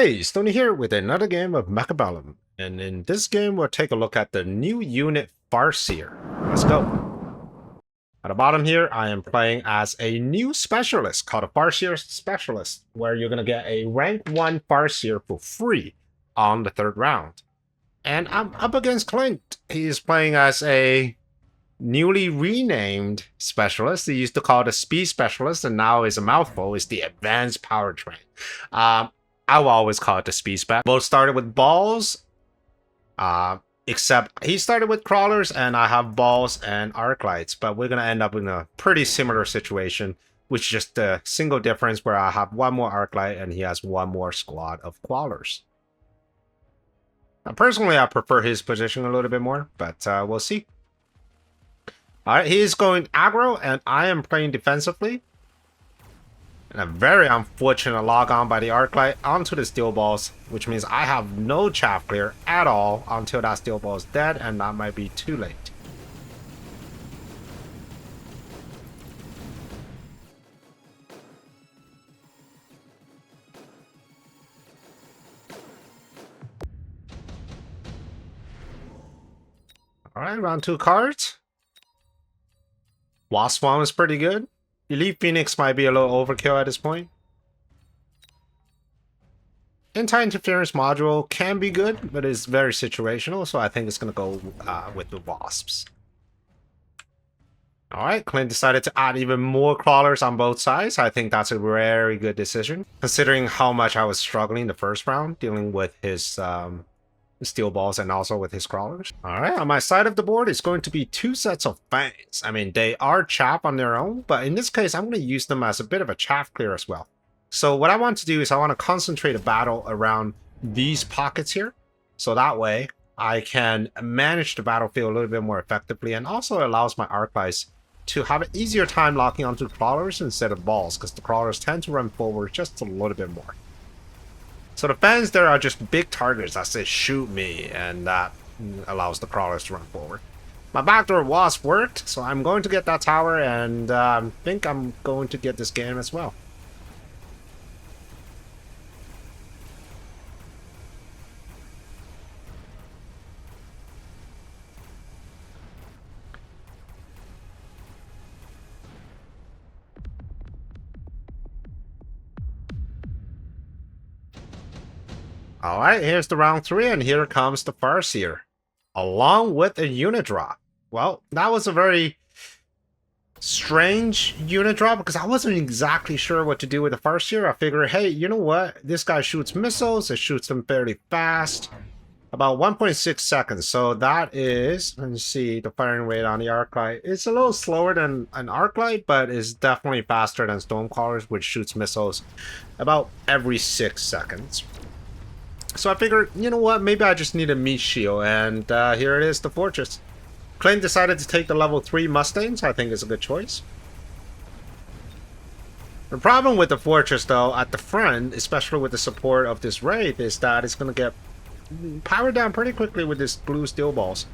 Hey, Stoney here with another game of Mechabellum, and in this game we'll take a look at the new unit Farseer. Let's go. At the bottom here, I am playing as a new specialist called a Farseer Specialist, where you're going to get a rank 1 Farseer for free on the 3rd round. And I'm up against Clint. He's playing as a newly renamed specialist. They used to call it a speed specialist, and now is a mouthful. It's the advanced powertrain. I will always call it the speed spec. Both started with balls, except he started with crawlers, and I have balls and arc lights. But we're gonna end up in a pretty similar situation, which is just a single difference where I have one more arc light and he has one more squad of crawlers. Now, personally, I prefer his position a little bit more, but we'll see. Alright, he is going aggro, and I am playing defensively. And a very unfortunate log on by the arc light onto the steel balls, which means I have no chaff clear at all until that steel ball is dead, and that might be too late. Alright, round 2 cards. Wasp Swarm is pretty good. Elite Phoenix might be a little overkill at this point. Anti-interference module can be good, but it's very situational, so I think it's going to go with the Wasps. Alright, Clint decided to add even more crawlers on both sides. I think that's a very good decision, considering how much I was struggling the first round, dealing with his steel balls and also with his crawlers. Alright, on my side of the board, it's going to be 2 sets of fangs. I mean, they are chaff on their own, but in this case, I'm going to use them as a bit of a chaff clear as well. So what I want to do is I want to concentrate a battle around these pockets here. So that way, I can manage the battlefield a little bit more effectively, and also allows my arc lights to have an easier time locking onto crawlers instead of balls, because the crawlers tend to run forward just a little bit more. So the fans there are just big targets that say shoot me, and that allows the crawlers to run forward. My backdoor wasp worked, so I'm going to get that tower, and I think I'm going to get this game as well. Alright, here's the round 3, and here comes the Farseer, along with a unit drop. Well, that was a very strange unit drop, because I wasn't exactly sure what to do with the Farseer. I figured, hey, you know what? This guy shoots missiles, it shoots them fairly fast. About 1.6 seconds, so that is, let's see, the firing rate on the arc light. It's a little slower than an arc light, but it's definitely faster than Stormcrawlers, which shoots missiles about every 6 seconds. So I figured, you know what, maybe I just need a meat shield, and here it is, the Fortress. Clint decided to take the level 3 Mustangs. I think is a good choice. The problem with the Fortress, though, at the front, especially with the support of this Wraith, is that it's going to get powered down pretty quickly with this blue steel balls.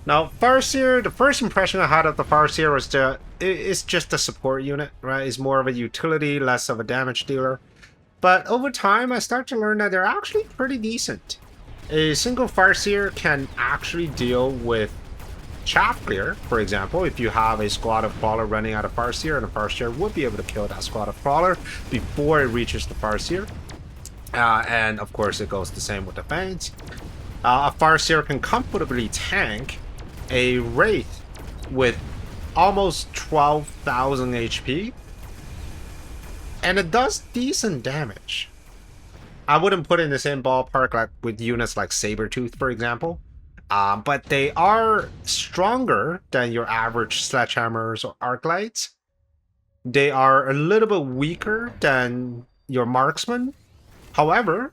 Now, Farseer, the first impression I had of the Farseer was it's just a support unit, right? It's more of a utility, less of a damage dealer. But over time, I start to learn that they're actually pretty decent. A single Farseer can actually deal with chaff clear, for example. If you have a squad of crawler running out of Farseer, and a Farseer would be able to kill that squad of crawler before it reaches the Farseer. And of course, it goes the same with the fangs. A Farseer can comfortably tank a Wraith with almost 12,000 HP. And it does decent damage. I wouldn't put it in the same ballpark like with units like Sabertooth, for example. But they are stronger than your average sledgehammers or arc lights. They are a little bit weaker than your marksman. However,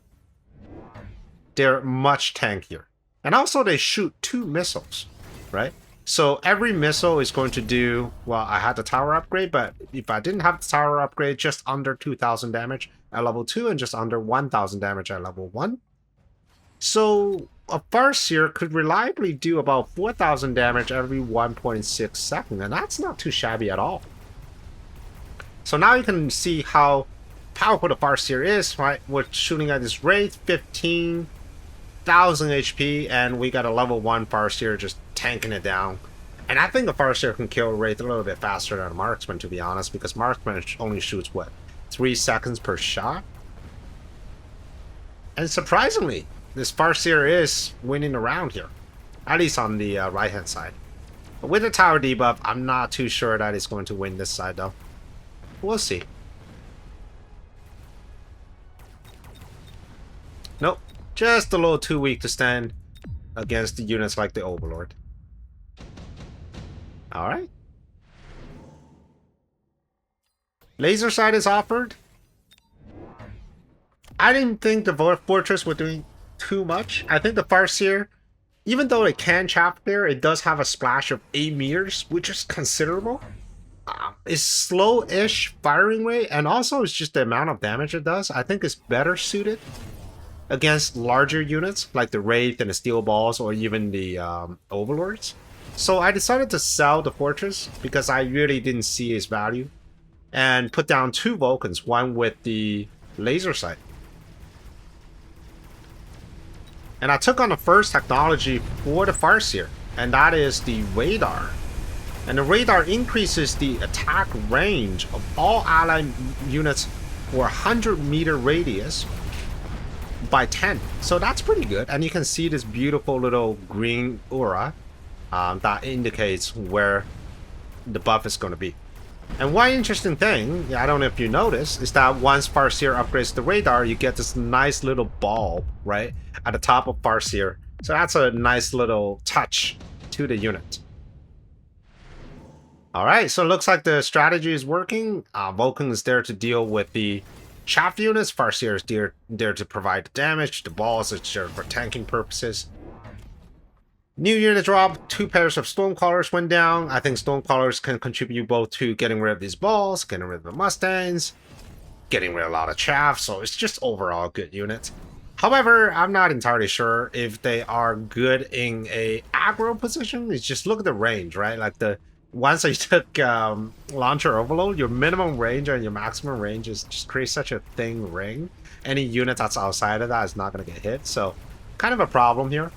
they're much tankier. And also they shoot 2 missiles, right? So every missile is going to do, well, I had the tower upgrade, but if I didn't have the tower upgrade, just under 2,000 damage at level 2 and just under 1,000 damage at level 1. So a Farseer could reliably do about 4,000 damage every 1.6 seconds, and that's not too shabby at all. So now you can see how powerful the Farseer is, right? We're shooting at this Wraith, 15,000 HP, and we got a level 1 Farseer just tanking it down. And I think the Farseer can kill Wraith a little bit faster than a Marksman, to be honest, because Marksman only shoots, what, 3 seconds per shot? And surprisingly, this Farseer is winning the round here, at least on the right-hand side. But with the tower debuff, I'm not too sure that it's going to win this side, though. We'll see. Nope, just a little too weak to stand against the units like the Overlord. Alright. Laser sight is offered. I didn't think the Fortress were doing too much. I think the Farseer, even though it can chaff clear, it does have a splash of 8 meters, which is considerable. It's slow-ish firing rate, and also it's just the amount of damage it does. I think it's better suited against larger units like the Wraith and the Steel Balls, or even the Overlords. So I decided to sell the Fortress because I really didn't see its value, and put down 2 Vulcans, one with the laser sight. And I took on the first technology for the Farseer, and that is the radar. And the radar increases the attack range of all allied units for a 100-meter radius by 10. So that's pretty good. And you can see this beautiful little green aura that indicates where the buff is going to be. And one interesting thing, I don't know if you noticed, is that once Farseer upgrades the radar, you get this nice little bulb, right, at the top of Farseer. So that's a nice little touch to the unit. Alright, so it looks like the strategy is working. Vulcan is there to deal with the chaff units. Farseer is there to provide the damage. The balls are there for tanking purposes. New unit drop, 2 pairs of Stormcallers went down. I think Stormcallers can contribute both to getting rid of these balls, getting rid of the Mustangs, getting rid of a lot of chaff, so it's just overall a good unit. However, I'm not entirely sure if they are good in a aggro position. It's just look at the range, right? Like once you took Launcher Overload, your minimum range and your maximum range is just creates such a thin ring. Any unit that's outside of that is not going to get hit, so kind of a problem here.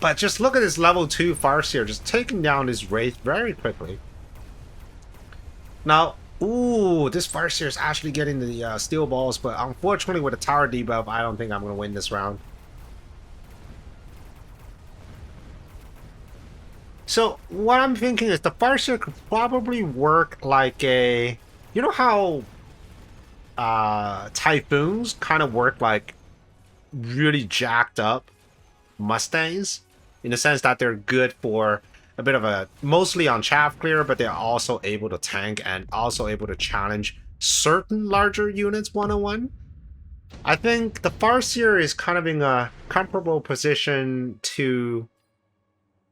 But just look at this level 2 Farseer just taking down this Wraith very quickly. Now, ooh, this Farseer is actually getting the steel balls, but unfortunately with the tower debuff, I don't think I'm going to win this round. So what I'm thinking is the Farseer could probably work like a... You know how Typhoons kind of work like really jacked up Mustangs? In the sense that they're good for a bit of a, mostly on chaff clear, but they're also able to tank and also able to challenge certain larger units one-on-one. I think the Farseer is kind of in a comparable position to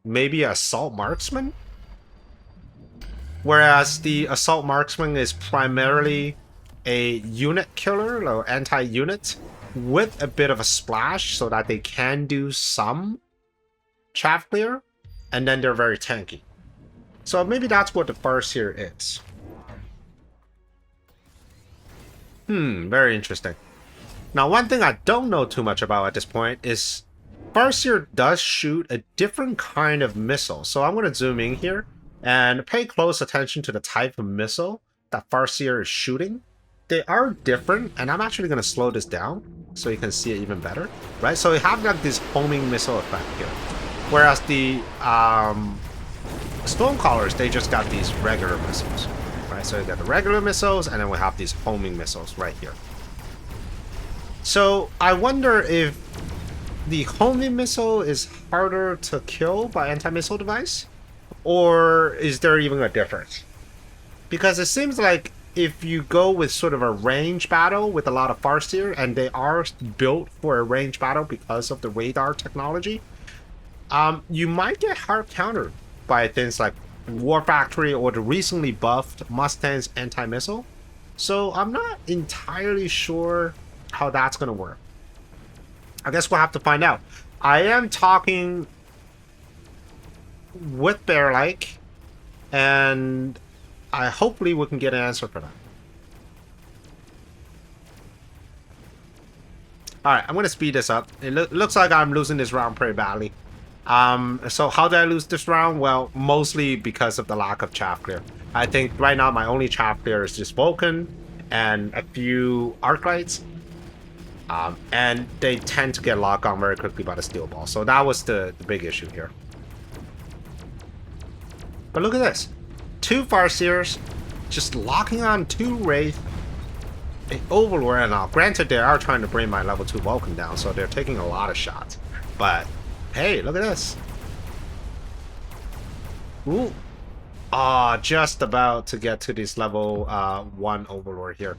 maybe Assault Marksman. Whereas the Assault Marksman is primarily a unit killer or anti-unit with a bit of a splash so that they can do some chaff clear, and then they're very tanky. So maybe that's what the Farseer is. Very interesting. Now, one thing I don't know too much about at this point is Farseer does shoot a different kind of missile. So I'm going to zoom in here and pay close attention to the type of missile that Farseer is shooting. They are different, and I'm actually going to slow this down so you can see it even better, right? So we have like this homing missile effect here. Whereas the Stormcallers, they just got these regular missiles, right? So you got the regular missiles, and then we have these homing missiles right here. So I wonder if the homing missile is harder to kill by anti-missile device, or is there even a difference? Because it seems like if you go with sort of a range battle with a lot of Farseer, and they are built for a range battle because of the radar technology, you might get hard countered by things like War Factory or the recently buffed Mustang's anti-missile. So I'm not entirely sure how that's going to work. I guess we'll have to find out. I am talking with Bear-like, and hopefully we can get an answer for that. Alright, I'm going to speed this up. It looks like I'm losing this round pretty badly. So how did I lose this round? Well, mostly because of the lack of chaff clear. I think right now my only chaff clear is just Vulcan and a few arc lights. And they tend to get locked on very quickly by the steel ball. So that was the big issue here. But look at this. 2 Farseers just locking on 2 Wraith. An Overlord, and now granted they are trying to bring my level 2 Vulcan down, so they're taking a lot of shots. But hey, look at this. Ooh. Just about to get to this level 1 Overlord here.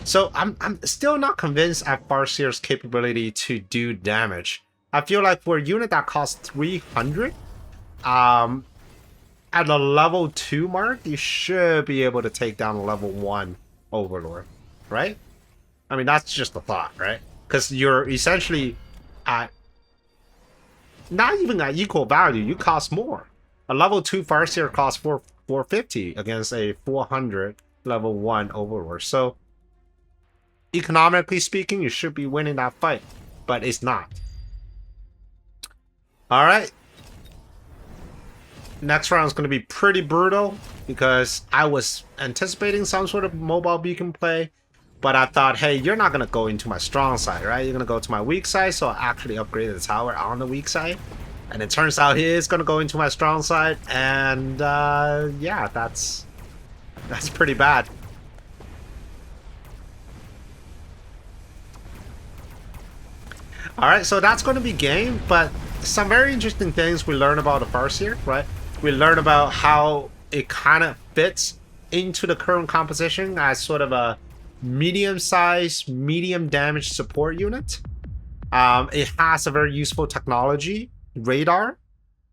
So I'm still not convinced at Farseer's capability to do damage. I feel like for a unit that costs 300, at the level 2 mark, you should be able to take down a level 1 Overlord, right? I mean, that's just a thought, right? Because you're essentially at not even at equal value, you cost more. A level 2 Farseer costs 450 against a 400 level 1 Overlord. So economically speaking, you should be winning that fight, but it's not. All right. Next round is going to be pretty brutal because I was anticipating some sort of mobile beacon play, but I thought, hey, you're not going to go into my strong side, right? You're going to go to my weak side, so I actually upgraded the tower on the weak side. And it turns out he is going to go into my strong side, and yeah, that's pretty bad. Alright, so that's going to be game, but some very interesting things we learn about the Farseer, right? We learn about how it kind of fits into the current composition as sort of a medium-sized, medium damage support unit. It has a very useful technology, radar,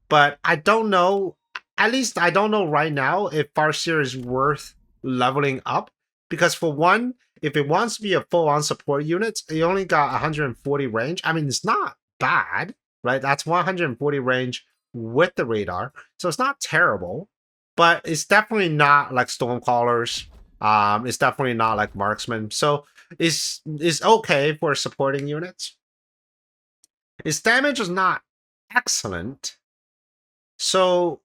but I don't know, at least I don't know right now if Farseer is worth leveling up, because for one, if it wants to be a full-on support unit, it only got 140 range. I mean, it's not bad, right? That's 140 range with the radar, so it's not terrible, but it's definitely not like Stormcallers. It's definitely not like Marksman, so it's okay for supporting units. Its damage is not excellent, so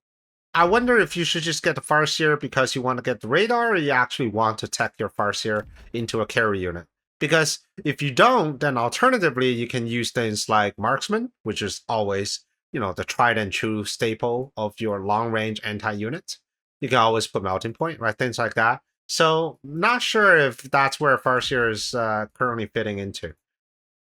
I wonder if you should just get the Farseer because you want to get the radar, or you actually want to tech your Farseer into a carry unit. Because if you don't, then alternatively, you can use things like Marksman, which is always, you know, the tried and true staple of your long-range anti-unit. You can always put Melting Point, right? Things like that. So, not sure if that's where Farseer is currently fitting into.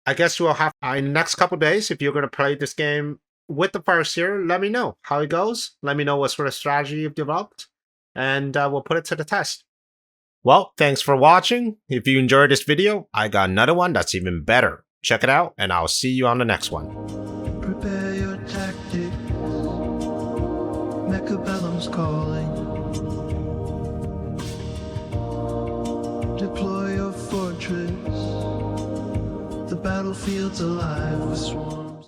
I guess we'll have, in the next couple days, if you're going to play this game with the Farseer, let me know how it goes. Let me know what sort of strategy you've developed, and we'll put it to the test. Well, thanks for watching. If you enjoyed this video, I got another one that's even better. Check it out, and I'll see you on the next one. Prepare your tactics. Mechabellum's calling. Deploy your fortress. The battlefield's alive with swarms.